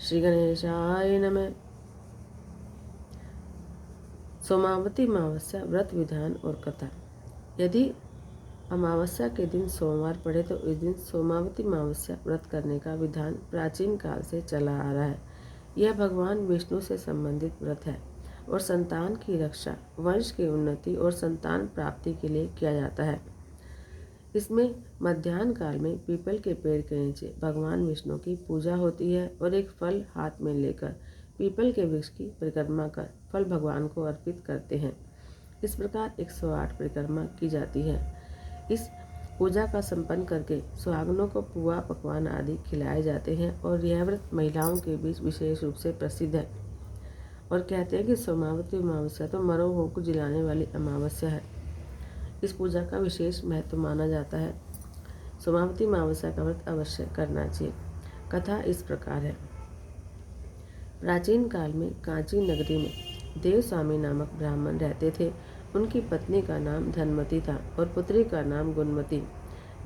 श्री गणेशाय नमः। सोमावती अमावस्या व्रत विधान और कथा। यदि अमावस्या के दिन सोमवार पड़े तो इस दिन सोमावती अमावस्या व्रत करने का विधान प्राचीन काल से चला आ रहा है। यह भगवान विष्णु से संबंधित व्रत है और संतान की रक्षा, वंश की उन्नति और संतान प्राप्ति के लिए किया जाता है। इसमें मध्याह्न काल में पीपल के पेड़ के नीचे भगवान विष्णु की पूजा होती है और एक फल हाथ में लेकर पीपल के वृक्ष की परिक्रमा कर फल भगवान को अर्पित करते हैं। इस प्रकार 108 परिक्रमा की जाती है। इस पूजा का संपन्न करके सुहागनों को पुआ पकवान आदि खिलाए जाते हैं और यह व्रत महिलाओं के बीच विशेष रूप से प्रसिद्ध है। और कहते हैं कि सोमावती अमावस्या तो मरो हो को जिलाने वाली अमावस्या है। इस पूजा का विशेष महत्व माना जाता है। सोमावती अमावस्या का व्रत अवश्य करना चाहिए। कथा इस प्रकार है। प्राचीन काल में कांची नगरी में देवस्वामी नामक ब्राह्मण रहते थे। उनकी पत्नी का नाम धनमती था और पुत्री का नाम गुणमती।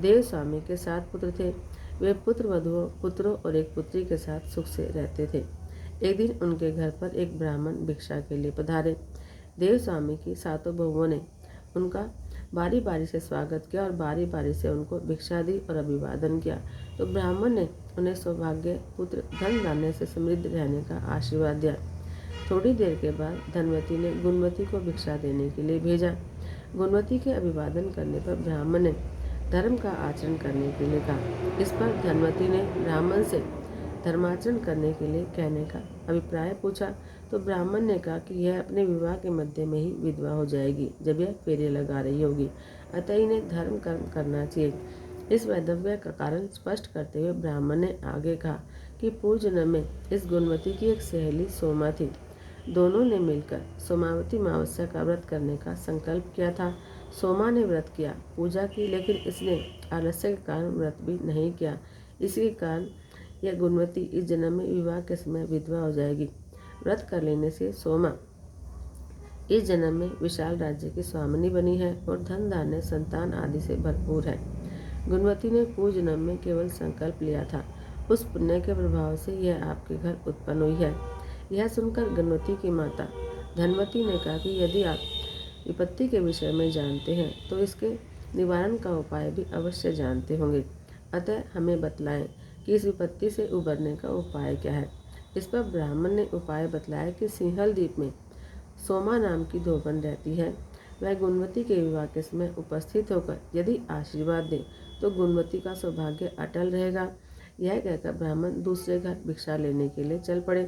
देवस्वामी के 7 पुत्र थे। वे पुत्रों और एक पुत्री के साथ सुख से रहते थे। एक दिन उनके घर पर एक ब्राह्मण भिक्षा के लिए पधारे। देवस्वामी की 7 बहुओं ने उनका बारी बारी से स्वागत किया और बारी बारी से उनको भिक्षा दी और अभिवादन किया। तो ब्राह्मण ने उन्हें सौभाग्य, पुत्र, धन धान्य से समृद्ध रहने का आशीर्वाद दिया। थोड़ी देर के बाद धनवती ने गुणवती को भिक्षा देने के लिए भेजा। गुणवती के अभिवादन करने पर ब्राह्मण ने धर्म का आचरण करने के लिए कहा। इस पर धनवती ने ब्राह्मण से धर्माचरण करने के लिए कहने का अभिप्राय पूछा। तो ब्राह्मण ने कहा कि यह अपने विवाह के मध्य में ही विधवा हो जाएगी जब यह फेरे लगा रही होगी, अतः इन्हें धर्म कर्म करना चाहिए। इस वैधव्य का कारण स्पष्ट करते हुए ब्राह्मण ने आगे कहा कि पूर्व जन्म में इस गुणवती की एक सहेली सोमा थी। दोनों ने मिलकर सोमावती अमावस्या का व्रत करने का संकल्प किया था। सोमा ने व्रत किया, पूजा की, लेकिन इसने आलस्य के कारण व्रत भी नहीं किया। इसी के कारण यह गुणवती इस जन्म में विवाह के समय विधवा हो जाएगी। व्रत कर लेने से सोमा इस जन्म में विशाल राज्य की स्वामिनी बनी है और धन धान्य, संतान आदि से भरपूर है। गुणवती ने पूर्व जन्म में केवल संकल्प लिया था, उस पुण्य के प्रभाव से यह आपके घर उत्पन्न हुई है। यह सुनकर गुणवती की माता धनवती ने कहा कि यदि आप विपत्ति के विषय में जानते हैं तो इसके निवारण का उपाय भी अवश्य जानते होंगे, अतः हमें बतलाएं कि इस विपत्ति से उबरने का उपाय क्या है। इस पर ब्राह्मण ने उपाय बतलाया कि सिंहल द्वीप में सोमा नाम की धोबन रहती है। वह गुणवती के विवाह के समय उपस्थित होकर यदि आशीर्वाद दे तो गुणवती का सौभाग्य अटल रहेगा। यह कहकर ब्राह्मण दूसरे घर भिक्षा लेने के लिए चल पड़े।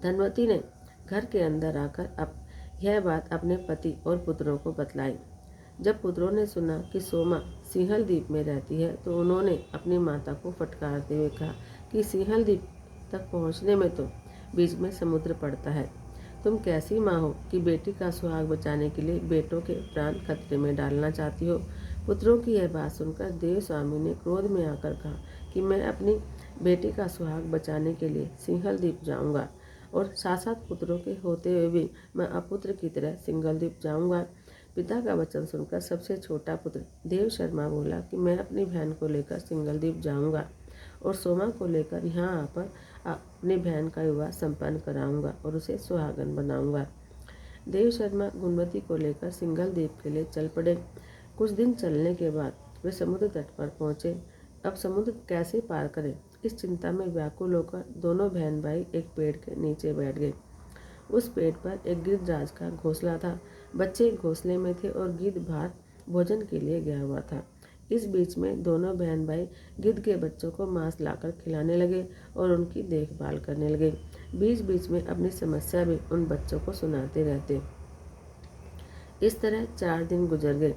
धनवती ने घर के अंदर आकर यह बात अपने पति और पुत्रों को बतलाई। जब पुत्रों ने सुना कि सोमा सिंहल द्वीप में रहती है तो उन्होंने अपनी माता को फटकारते हुए कहा कि सिंहल द्वीप तक पहुंचने में तो बीच में समुद्र पड़ता है। तुम कैसी माँ हो कि बेटी का सुहाग बचाने के लिए बेटों के प्राण खतरे में डालना चाहती हो। पुत्रों की यह बात सुनकर देवस्वामी ने क्रोध में आकर कहा कि मैं अपनी बेटी का सुहाग बचाने के लिए सिंहल द्वीप जाऊँगा और 7 पुत्रों के होते हुए भी मैं अपुत्र की तरह सिंहल द्वीप जाऊँगा। पिता का वचन सुनकर सबसे छोटा पुत्र देव शर्मा बोला कि मैं अपनी बहन को लेकर सिंहल द्वीप जाऊँगा और सोमा को लेकर यहाँ आकर अपनी बहन का विवाह संपन्न कराऊंगा और उसे सुहागन बनाऊंगा। देव शर्मा गुणवती को लेकर सिंहल द्वीप के लिए चल पड़े। कुछ दिन चलने के बाद वे समुद्र तट पर पहुंचे। अब समुद्र कैसे पार करें, इस चिंता में व्याकुल होकर दोनों बहन भाई एक पेड़ के नीचे बैठ गए। उस पेड़ पर एक गिद्धराज का घोंसला था। बच्चे घोंसले में थे और गिद्ध बाहर भोजन के लिए गया हुआ था। इस बीच में दोनों बहन भाई गिद्ध के बच्चों को मांस लाकर खिलाने लगे और उनकी देखभाल करने लगे। बीच बीच में अपनी समस्या भी उन बच्चों को सुनाते रहते। इस तरह 4 दिन गुजर गए।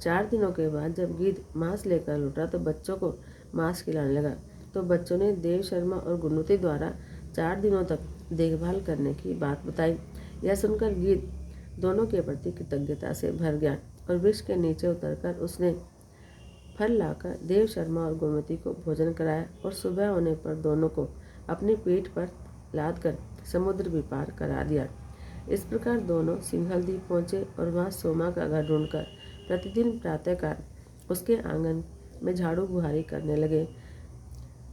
4 दिनों के बाद जब गिद्ध मांस लेकर लौटा तो बच्चों को मांस खिलाने लगा। तो बच्चों ने देव शर्मा और गुणवती द्वारा 4 दिनों तक देखभाल करने की बात बताई। यह सुनकर गिद्ध दोनों के प्रति कृतज्ञता से भर गया और वृक्ष के नीचे उतरकर उसने फल लाकर देव शर्मा और गुणवती को भोजन कराया और सुबह होने पर दोनों को अपनी पीठ पर लाद कर समुद्र भी पार करा दिया। इस प्रकार दोनों सिंहल द्वीप पहुँचे और वहाँ सोमा का घर ढूंढकर प्रतिदिन प्रातःकाल उसके आंगन में झाड़ू बुहारी करने लगे।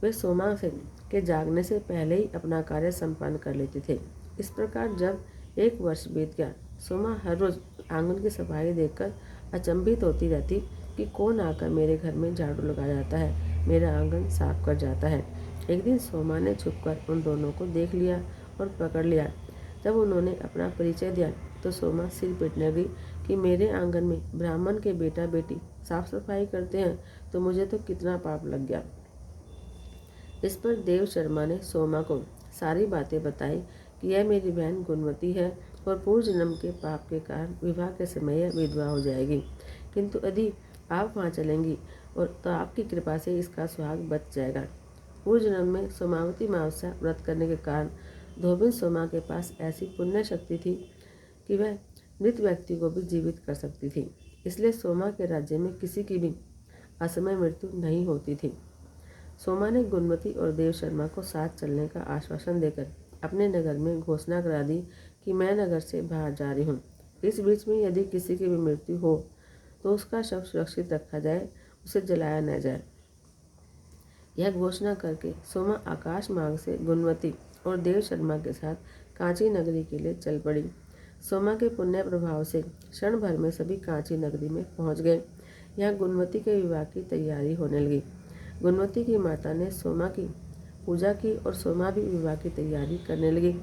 वे सोमा से के जागने से पहले ही अपना कार्य संपन्न कर लेते थे। इस प्रकार जब 1 वर्ष बीत गया, सोमा हर रोज आंगन की सफाई देखकर अचंभित होती रहती कि कौन आकर मेरे घर में झाड़ू लगा जाता है, मेरा आंगन साफ कर जाता है। एक दिन सोमा ने छुपकर उन दोनों को देख लिया और पकड़ लिया। जब उन्होंने अपना परिचय दिया तो सोमा सिर पीटने लगी कि मेरे आंगन में ब्राह्मण के बेटा बेटी साफ सफाई करते हैं तो मुझे तो कितना पाप लग गया। इस पर देव शर्मा ने सोमा को सारी बातें बताई कि यह मेरी बहन गुणवती है और पूर्व जन्म के पाप के कारण विवाह के समय यह विधवा हो जाएगी, किंतु यदि आप वहाँ चलेंगी और तो आपकी कृपा से इसका सुहाग बच जाएगा। पूर्व जन्म में सोमावती अमावस्या व्रत करने के कारण धोबिन सोमा के पास ऐसी पुण्य शक्ति थी कि वह मृत व्यक्ति को भी जीवित कर सकती थी। इसलिए सोमा के राज्य में किसी की भी असमय मृत्यु नहीं होती थी। सोमा ने गुणवती और देव शर्मा को साथ चलने का आश्वासन देकर अपने नगर में घोषणा करा दी कि मैं नगर से बाहर जा रही हूँ। इस बीच में यदि किसी की भी मृत्यु हो तो उसका शव सुरक्षित रखा जाए, उसे जलाया न जाए। यह घोषणा करके सोमा आकाश मार्ग से गुणवती और देव शर्मा के साथ कांची नगरी के लिए चल पड़ी। सोमा के पुण्य प्रभाव से क्षण भर में सभी कांची नगरी में पहुंच गए। यहाँ गुणवती के विवाह की तैयारी होने लगी। गुणवती की माता ने सोमा की पूजा की और सोमा भी विवाह की तैयारी करने लगी।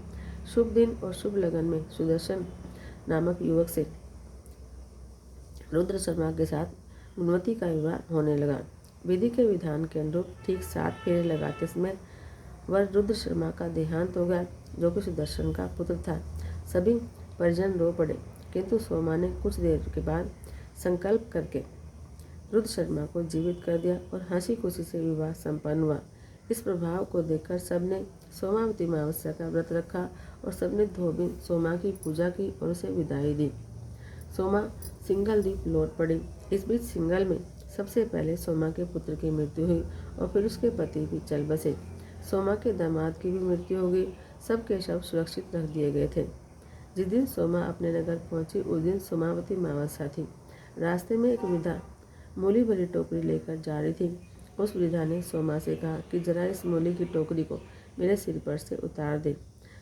शुभ दिन और शुभ लगन में सुदर्शन नामक युवक से रुद्र शर्मा के साथ गुणवती का विवाह होने लगा। विधि के विधान के अनुरूप ठीक 7 फेरे लगाते समय वर रुद्र शर्मा का देहांत हो गया, जो कि सुदर्शन का पुत्र था। सभी परिजन रो पड़े, किंतु सोमा ने कुछ देर के बाद संकल्प करके रुद्र शर्मा को जीवित कर दिया और हंसी खुशी से विवाह संपन्न हुआ। इस प्रभाव को देखकर सबने सोमावती अमावस्या का व्रत रखा और सबने धोबी सोमा की पूजा की और उसे विदाई दी। सोमा सिंघल द्वीप लौट पड़ी। इस बीच सिंघल में सबसे पहले सोमा के पुत्र की मृत्यु हुई और फिर उसके पति भी चल बसे। सोमा के दामाद की भी मृत्यु हो गई। सबके शव सुरक्षित रख दिए गए थे। जिस दिन सोमा अपने नगर पहुंची उस दिन सोमावती अमावस्या थी। रास्ते में एक वृद्धा मूली भरी टोकरी लेकर जा रही थी। उस वृद्धा ने सोमा से कहा कि जरा इस मूली की टोकरी को मेरे सिर पर से उतार दे।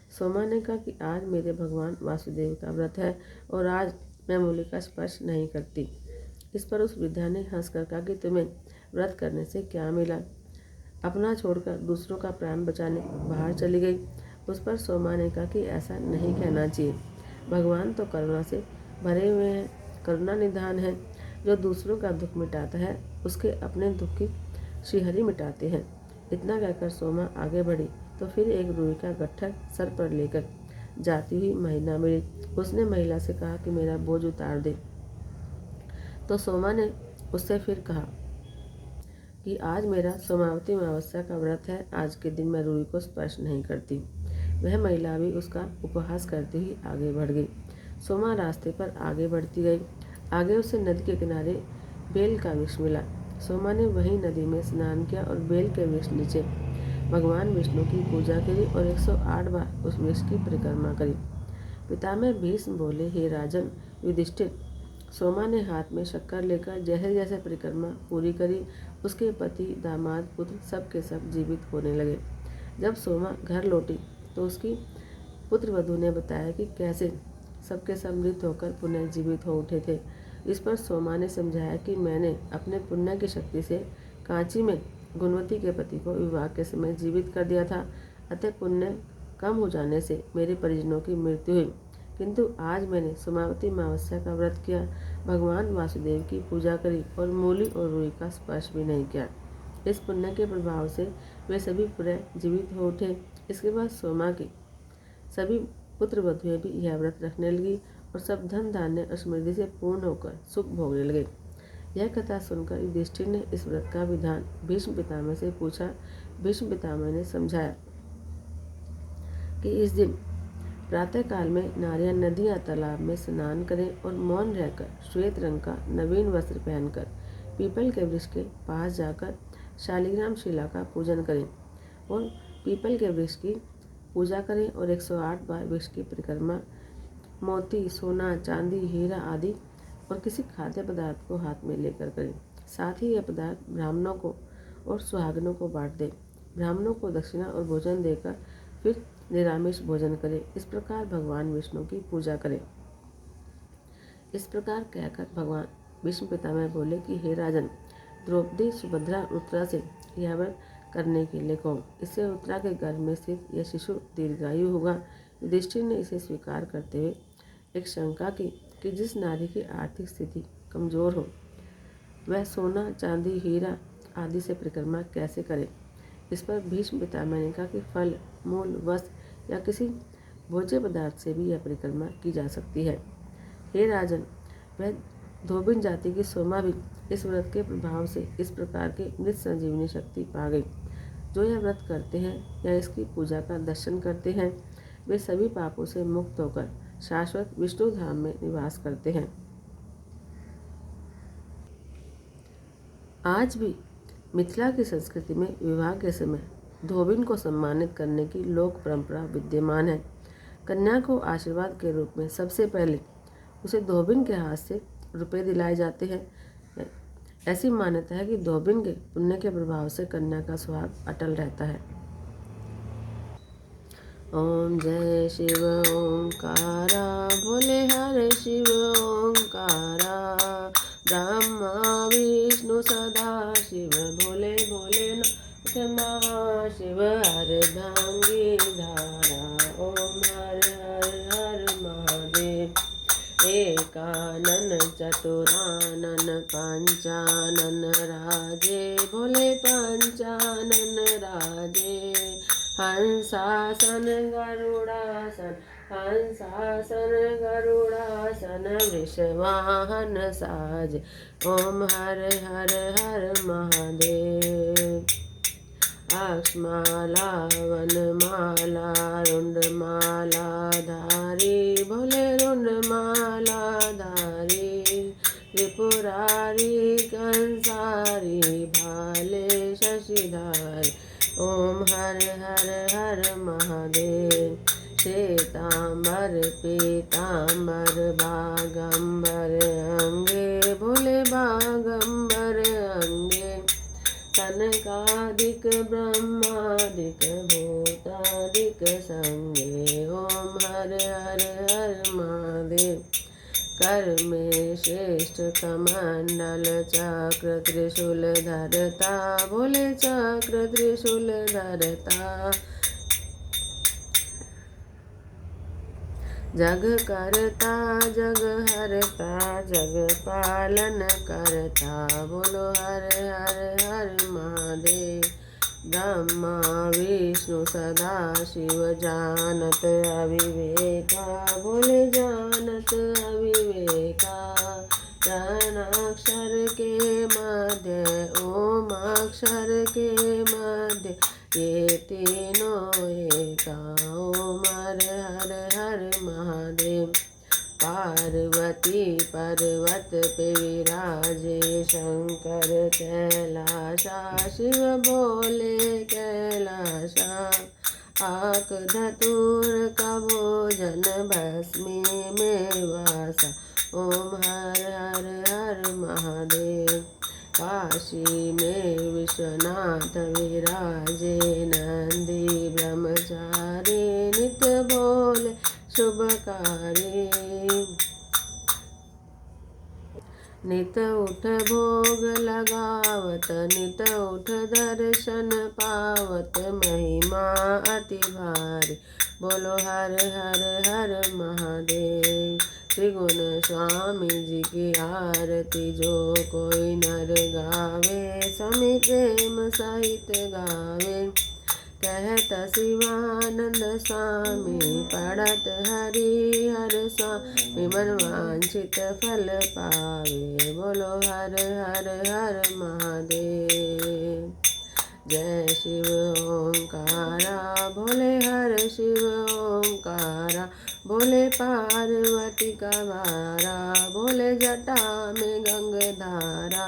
सोमा ने कहा कि आज मेरे भगवान वासुदेव का व्रत है और आज मैं मूली का स्पर्श नहीं करती। इस पर उस वृद्धा ने हंसकर कहा कि तुम्हें व्रत करने से क्या मिला, अपना छोड़कर दूसरों का प्राण बचाने बाहर चली गई। उस पर सोमा ने कहा कि ऐसा नहीं कहना चाहिए। भगवान तो करुणा से भरे हुए हैं, करुणा निधान है। जो दूसरों का दुख मिटाता है उसके अपने दुख की श्रीहरि मिटाते हैं। इतना कहकर सोमा आगे बढ़ी तो फिर एक रुई का गट्ठर सर पर लेकर जाती हुई महिला मिली। उसने महिला से कहा कि मेरा बोझ उतार दे। तो सोमा ने उससे फिर कहा कि आज मेरा सोमावती अमावस्या का व्रत है, आज के दिन मैं रुई को स्पर्श नहीं करती। वह महिला भी उसका उपहास करती हुई आगे बढ़ गई। सोमा रास्ते पर आगे बढ़ती गई। आगे उसे नदी के किनारे बेल का वृक्ष मिला। सोमा ने वहीं नदी में स्नान किया और बेल के वृक्ष नीचे भगवान विष्णु की पूजा करी और 108 बार उस वृक्ष की परिक्रमा करी। पितामह भीष्म बोले, हे राजन युधिष्ठिर, सोमा ने हाथ में शक्कर लेकर जैसे जैसे परिक्रमा पूरी करी, उसके पति दामाद पुत्र सब के सब जीवित होने लगे। जब सोमा घर लौटी तो उसकी पुत्रवधू ने बताया कि कैसे सबके सब मृत होकर पुनः जीवित हो उठे थे। इस पर सोमा ने समझाया कि मैंने अपने पुण्य की शक्ति से कांची में गुणवती के पति को विवाह के समय जीवित कर दिया था, अतः पुण्य कम हो जाने से मेरे परिजनों की मृत्यु हुई। किंतु आज मैंने सोमावती अमावस्या का व्रत किया, भगवान वासुदेव की पूजा करी और मूली और रुई का स्पर्श भी नहीं किया। इस पुण्य के प्रभाव से वे सभी पुनः जीवित हो उठे। इसके बाद सोमा की सभी पुत्र वधुएं भी यह व्रत रखने लगी और सब धन धान्य और समृद्धि से पूर्ण होकर सुख भोगने लगे। यह कथा सुनकर युधिष्ठिर ने इस व्रत का विधान भीष्म पितामह से पूछा। भीष्म पितामह ने समझाया कि इस दिन प्रातः काल में नारियां नदी या तालाब में स्नान करें और मौन रहकर श्वेत रंग का नवीन वस्त्र पहनकर पीपल के वृक्ष के पास जाकर शालिग्राम शिला का पूजन करें और पीपल के वृक्ष की पूजा करें और 108 बार वृक्ष की परिक्रमा मोती, सोना, चांदी, हीरा आदि और किसी खाद्य पदार्थ को हाथ में लेकर करें। साथ ही यह पदार्थ ब्राह्मणों को और सुहागनों को बांट दें। ब्राह्मणों को दक्षिणा और भोजन देकर फिर निरामिष भोजन करे। इस प्रकार भगवान विष्णु की पूजा करे। इस प्रकार कहकर भगवान भीष्म पितामह बोले कि हे राजन, द्रौपदी सुभद्रा उत्तरा से यह व्रत करने के लिए कहो। इससे उत्तरा के गर्भ में स्थित यह शिशु दीर्घायु होगा। युधिष्ठिर ने इसे स्वीकार करते हुए एक शंका की कि जिस नारी की आर्थिक स्थिति कमजोर हो वह सोना चांदी हीरा आदि से परिक्रमा कैसे करे। इस पर भीष्म पितामह ने कहा कि फल मूल वस्त्र या किसी भोज्य पदार्थ से भी यह परिक्रमा की जा सकती है। हे राजन, वह धोबिन जाति की सोमा भी इस व्रत के प्रभाव से इस प्रकार की मृत संजीवनी शक्ति पा गई। जो यह व्रत करते हैं या इसकी पूजा का दर्शन करते हैं वे सभी पापों से मुक्त होकर शाश्वत विष्णु धाम में निवास करते हैं। आज भी मिथिला की संस्कृति में विवाह के समय धोबिन को सम्मानित करने की लोक परंपरा विद्यमान है। कन्या को आशीर्वाद के रूप में सबसे पहले उसे धोबिन के हाथ से रुपए दिलाए जाते हैं। ऐसी मान्यता है कि धोबिन के पुण्य के प्रभाव से कन्या का सुहाग अटल रहता है। ओम जय शिव ओंकारा, भोले हरे शिव ओंकारा, ब्रह्मा विष्णु सदा शिव, भोले भोलेनाथ महाशिव, अर्धांगी धारा। ओम हर हर हर महादेव। एकानन चतुरानन पंचानन राजे, भोले पंचानन राजे। हंसासन गरुड़ासन, हंसासन गरुड़ासन, वृषवाहन साज। ओम हर हर हर महादेव। अक्षमाला वनमाला रुंडमाला धारी, भोले रुंडमाला धारी। त्रिपुरारी कंसारी, भाले शशिधारी। ओम हर हर हर महादेव। श्वेतांबर पीतांबर बागंबर अंगे, भोले बागंबर अंगे। सनकादिक ब्रह्मादिक भूतादिक संगे। ओम हर हर हर महादेव। कर में श्रेष्ठ कमंडल चक्र त्रिशूल धरता, भोले चक्र त्रिशूल धरता। जग करता जग हरता, जग पालन करता, बोलो हर हर हर महादेव। ब्रह्मा विष्णु सदा शिव, जानत अविवेका, बोले जानत अविवेका। प्राणाक्षर के मध्य ओम अक्षर के मध्य, ये तीनों एका। ओम हर हर हर महादेव। पार्वती पर्वत पे विराजे, शंकर कैलाशा, शिव बोले कैलाशा। आक धतूर का भोजन भस्मी में वासा। ओम हर हर हर महादेव। काशी में विश्वनाथ विराजे, नंदी ब्रह्मचारी, नित्य बोले शुभकारी। नित उठ भोग लगावत, नित उठ दर्शन पावत, महिमा अति भारी। बोलो हर हर हर महादेव। त्रिगुण स्वामी जी की आरती जो कोई नर गावे, समी प्रेम सहित गावे। कहत शिवानंद स्वामी, पढ़त हरि हर स्वामी, मन वांछित फल पावे। बोलो हर हर हर महादेव। जय शिव ओंकारा, भोले हर शिव ओंकारा, भोले पार्वती का वारा, भोले जटा में गंगाधारा।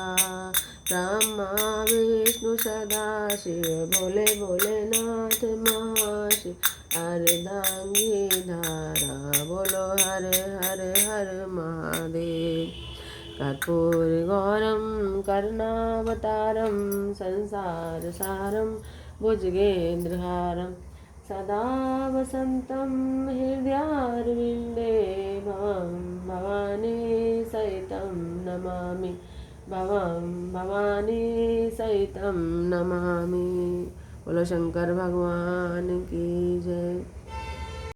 ब्रह्मा विष्णु सदा शिव, भोले भोलेनाथ महाशिव, अर्धांगी धारा। बोलो हर हर हर महादेव। कर्पूर गौरम करुणावतारम, संसार सारम भुजगेन्द्रहारं सदा वसन्तं हृदयारविन्दे भवं भवानी सहितं नमामि भवं भवानी सहितं नमामि। बोलो शंकर भगवान की जय।